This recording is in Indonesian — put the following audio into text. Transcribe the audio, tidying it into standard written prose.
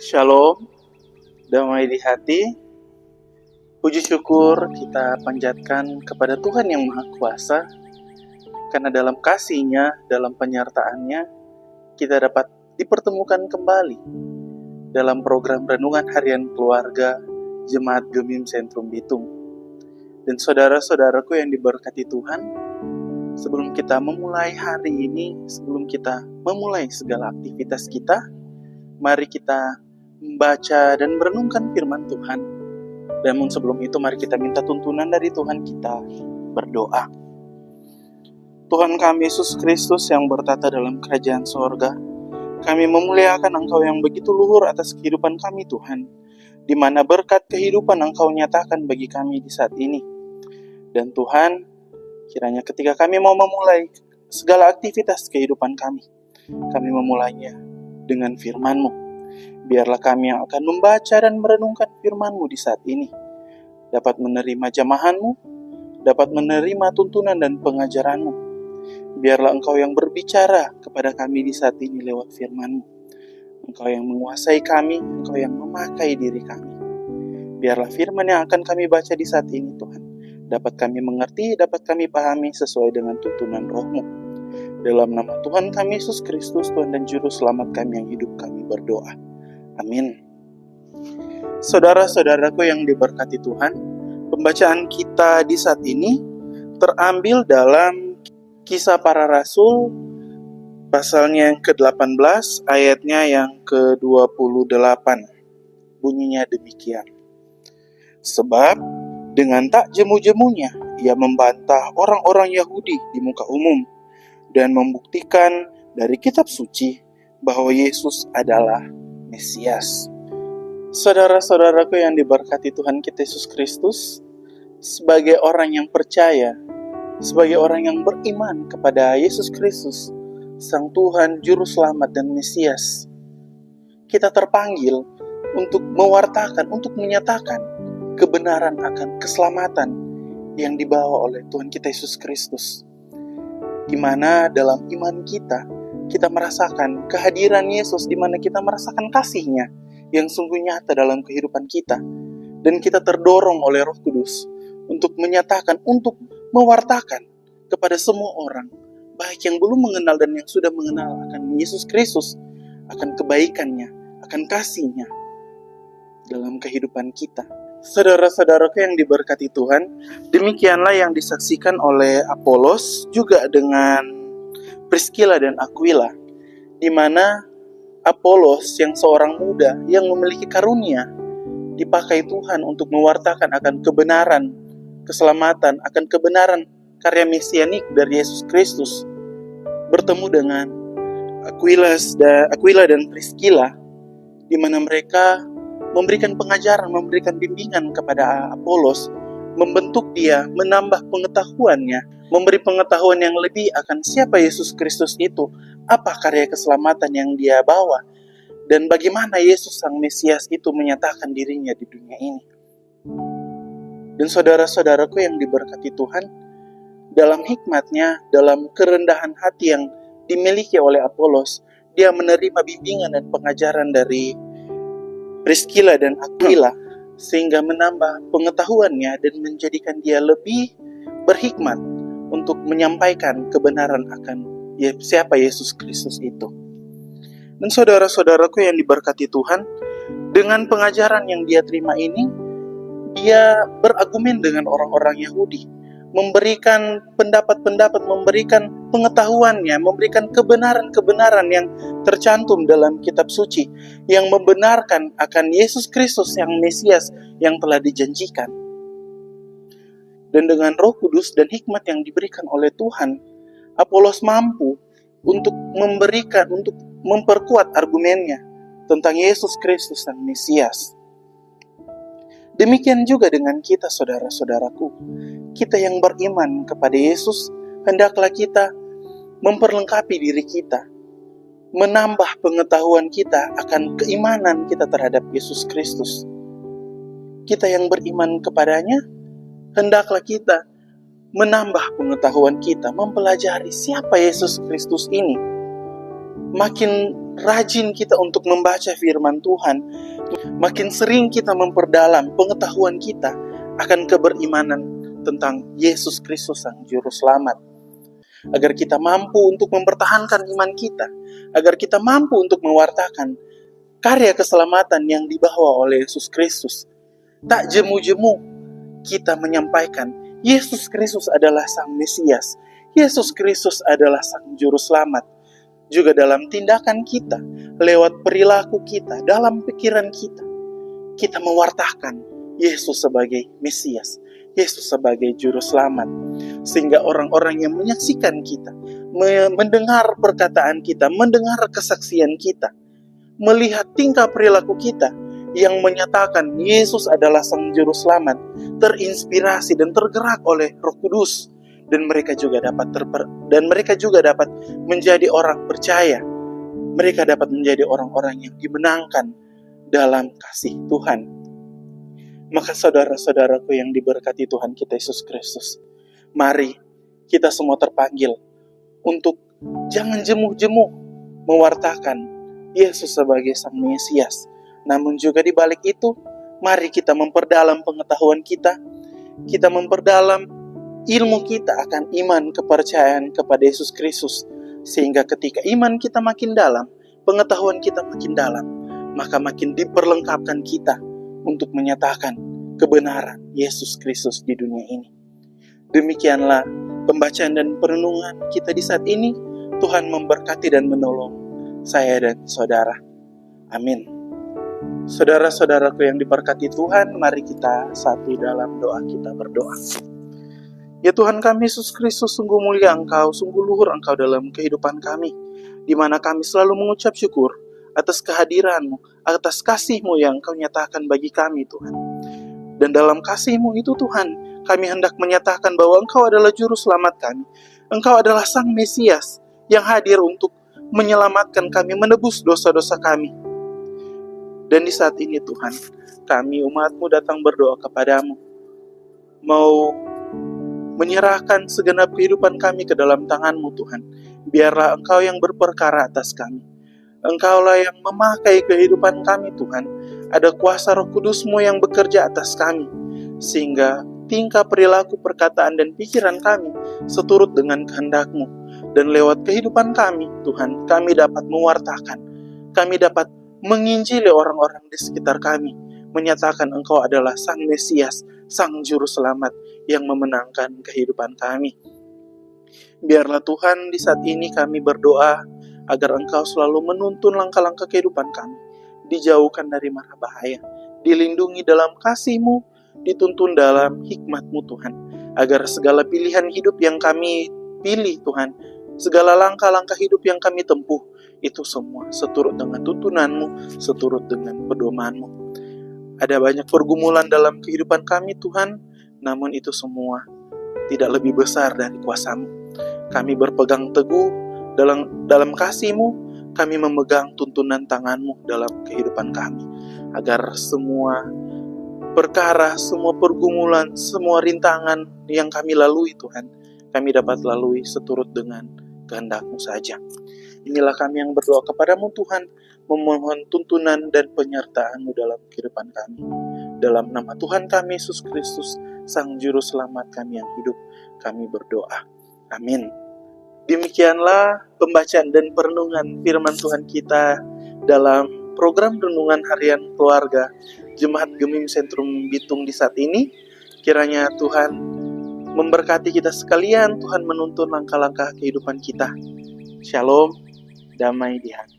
Shalom, damai di hati. Puji syukur kita panjatkan kepada Tuhan yang Maha Kuasa, karena dalam kasih-Nya, dalam penyertaan-Nya, kita dapat dipertemukan kembali dalam program Renungan Harian Keluarga Jemaat Gemim Sentrum Bitung. Dan saudara-saudaraku yang diberkati Tuhan, sebelum kita memulai hari ini, sebelum kita memulai segala aktivitas kita, mari kita membaca dan merenungkan firman Tuhan. Namun sebelum itu mari kita minta tuntunan dari Tuhan, kita berdoa. Tuhan kami Yesus Kristus yang bertata dalam kerajaan sorga, kami memuliakan Engkau yang begitu luhur atas kehidupan kami Tuhan, di mana berkat kehidupan Engkau nyatakan bagi kami di saat ini. Dan Tuhan, kiranya ketika kami mau memulai segala aktivitas kehidupan kami memulainya dengan firman-Mu. Biarlah kami yang akan membaca dan merenungkan firman-Mu di saat ini dapat menerima jamahan-Mu, dapat menerima tuntunan dan pengajaran-Mu. Biarlah Engkau yang berbicara kepada kami di saat ini lewat firman-Mu. Engkau yang menguasai kami, Engkau yang memakai diri kami. Biarlah firman yang akan kami baca di saat ini Tuhan, dapat kami mengerti, dapat kami pahami sesuai dengan tuntunan Roh-Mu. Dalam nama Tuhan kami Yesus Kristus, Tuhan dan Juru Selamat kami yang hidup, kami berdoa. Amin. Saudara-saudaraku yang diberkati Tuhan, pembacaan kita di saat ini terambil dalam Kisah Para Rasul, pasalnya yang ke-18, ayatnya yang ke-28. Bunyinya demikian. Sebab dengan tak jemu-jemunya ia membantah orang-orang Yahudi di muka umum dan membuktikan dari kitab suci bahwa Yesus adalah Mesias. Saudara-saudaraku yang diberkati Tuhan kita Yesus Kristus, sebagai orang yang percaya, sebagai orang yang beriman kepada Yesus Kristus, Sang Tuhan, Juru Selamat dan Mesias, kita terpanggil untuk mewartakan, untuk menyatakan kebenaran akan keselamatan yang dibawa oleh Tuhan kita Yesus Kristus, di mana dalam iman kita merasakan kehadiran Yesus, di mana kita merasakan kasih-Nya yang sungguh nyata dalam kehidupan kita. Dan kita terdorong oleh Roh Kudus untuk menyatakan, untuk mewartakan kepada semua orang, baik yang belum mengenal dan yang sudah mengenal akan Yesus Kristus, akan kebaikan-Nya, akan kasih-Nya dalam kehidupan kita. Saudara-saudaraku yang diberkati Tuhan, demikianlah yang disaksikan oleh Apolos juga dengan Priscilla dan Aquila, di mana Apolos yang seorang muda yang memiliki karunia dipakai Tuhan untuk mewartakan akan kebenaran, keselamatan, akan kebenaran karya mesianik dari Yesus Kristus, bertemu dengan Aquila dan Priscilla, di mana mereka memberikan pengajaran, memberikan bimbingan kepada Apolos, membentuk dia, menambah pengetahuannya, memberi pengetahuan yang lebih akan siapa Yesus Kristus itu, apa karya keselamatan yang dia bawa, dan bagaimana Yesus Sang Mesias itu menyatakan dirinya di dunia ini. Dan saudara-saudaraku yang diberkati Tuhan, dalam hikmatnya, dalam kerendahan hati yang dimiliki oleh Apolos, dia menerima bimbingan dan pengajaran dari Priscilla dan Aquila, sehingga menambah pengetahuannya dan menjadikan dia lebih berhikmat untuk menyampaikan kebenaran akan siapa Yesus Kristus itu. Dan saudara-saudaraku yang diberkati Tuhan, dengan pengajaran yang dia terima ini, dia berargumen dengan orang-orang Yahudi, memberikan pendapat-pendapat, memberikan pengetahuannya, memberikan kebenaran-kebenaran yang tercantum dalam kitab suci, yang membenarkan akan Yesus Kristus yang Mesias yang telah dijanjikan. Dan dengan Roh Kudus dan hikmat yang diberikan oleh Tuhan, Apolos mampu untuk memperkuat argumennya tentang Yesus Kristus Sang Mesias. Demikian juga dengan kita, saudara-saudaraku. Kita yang beriman kepada Yesus, hendaklah kita memperlengkapi diri kita, menambah pengetahuan kita akan keimanan kita terhadap Yesus Kristus. Kita yang beriman kepadanya, hendaklah kita menambah pengetahuan kita, mempelajari siapa Yesus Kristus ini. Makin rajin kita untuk membaca firman Tuhan, makin sering kita memperdalam pengetahuan kita akan keberimanan tentang Yesus Kristus Sang Juru Selamat. Agar kita mampu untuk mempertahankan iman kita, agar kita mampu untuk mewartakan karya keselamatan yang dibawa oleh Yesus Kristus. Tak jemu-jemu kita menyampaikan Yesus Kristus adalah Sang Mesias, Yesus Kristus adalah Sang Juru Selamat. Juga dalam tindakan kita, lewat perilaku kita, dalam pikiran kita mewartakan Yesus sebagai Mesias, Yesus sebagai Juru Selamat. Sehingga orang-orang yang menyaksikan kita, mendengar perkataan kita, mendengar kesaksian kita, melihat tingkah perilaku kita yang menyatakan Yesus adalah Sang Juru Selamat, terinspirasi dan tergerak oleh Roh Kudus, dan mereka juga dapat menjadi orang percaya. Mereka dapat menjadi orang-orang yang dimenangkan dalam kasih Tuhan. Maka saudara-saudaraku yang diberkati Tuhan kita Yesus Kristus, mari kita semua terpanggil untuk jangan jemuh-jemuh mewartakan Yesus sebagai Sang Mesias. Namun juga di balik itu, mari kita memperdalam pengetahuan kita memperdalam ilmu kita akan iman kepercayaan kepada Yesus Kristus. Sehingga ketika iman kita makin dalam, pengetahuan kita makin dalam, maka makin diperlengkapkan kita untuk menyatakan kebenaran Yesus Kristus di dunia ini. Demikianlah pembacaan dan perenungan kita di saat ini. Tuhan memberkati dan menolong saya dan saudara. Amin. Saudara-saudaraku yang diberkati Tuhan, mari kita satu dalam doa kita berdoa. Ya Tuhan kami Yesus Kristus, sungguh mulia Engkau, sungguh luhur Engkau dalam kehidupan kami, di mana kami selalu mengucap syukur atas kehadiran-Mu, atas kasih-Mu yang Engkau nyatakan bagi kami Tuhan. Dan dalam kasih-Mu itu Tuhan, kami hendak menyatakan bahwa Engkau adalah Juru Selamat kami. Engkau adalah Sang Mesias yang hadir untuk menyelamatkan kami, menebus dosa-dosa kami. Dan di saat ini Tuhan, kami umat-Mu datang berdoa kepadamu, mau menyerahkan segenap kehidupan kami ke dalam tangan-Mu Tuhan. Biarlah Engkau yang berperkara atas kami. Engkaulah yang memakai kehidupan kami Tuhan. Ada kuasa Roh Kudus-Mu yang bekerja atas kami, sehingga tingkah perilaku, perkataan, dan pikiran kami seturut dengan kehendak-Mu. Dan lewat kehidupan kami Tuhan, kami dapat mewartakan, kami dapat menginjili orang-orang di sekitar kami, menyatakan Engkau adalah Sang Mesias, Sang Juru Selamat yang memenangkan kehidupan kami. Biarlah Tuhan di saat ini kami berdoa agar Engkau selalu menuntun langkah-langkah kehidupan kami, dijauhkan dari mara bahaya, dilindungi dalam kasih-Mu, dituntun dalam hikmat-Mu Tuhan, agar segala pilihan hidup yang kami pilih Tuhan, segala langkah-langkah hidup yang kami tempuh, itu semua seturut dengan tuntunan-Mu, seturut dengan pedoman-Mu. Ada banyak pergumulan dalam kehidupan kami Tuhan, namun itu semua tidak lebih besar dari kuasa-Mu. Kami berpegang teguh dalam kasih-Mu, kami memegang tuntunan tangan-Mu dalam kehidupan kami, agar semua perkara, semua pergumulan, semua rintangan yang kami lalui Tuhan, kami dapat lalui seturut dengan kehendak-Mu saja. Inilah kami yang berdoa kepadamu Tuhan, memohon tuntunan dan penyertaan-Mu dalam kehidupan kami. Dalam nama Tuhan kami Yesus Kristus, Sang Juru Selamat kami yang hidup, kami berdoa. Amin. Demikianlah pembacaan dan perenungan firman Tuhan kita dalam program renungan harian keluarga Jemaat Gemim Sentrum Bitung di saat ini. Kiranya Tuhan memberkati kita sekalian, Tuhan menuntun langkah-langkah kehidupan kita. Shalom, damai di hati.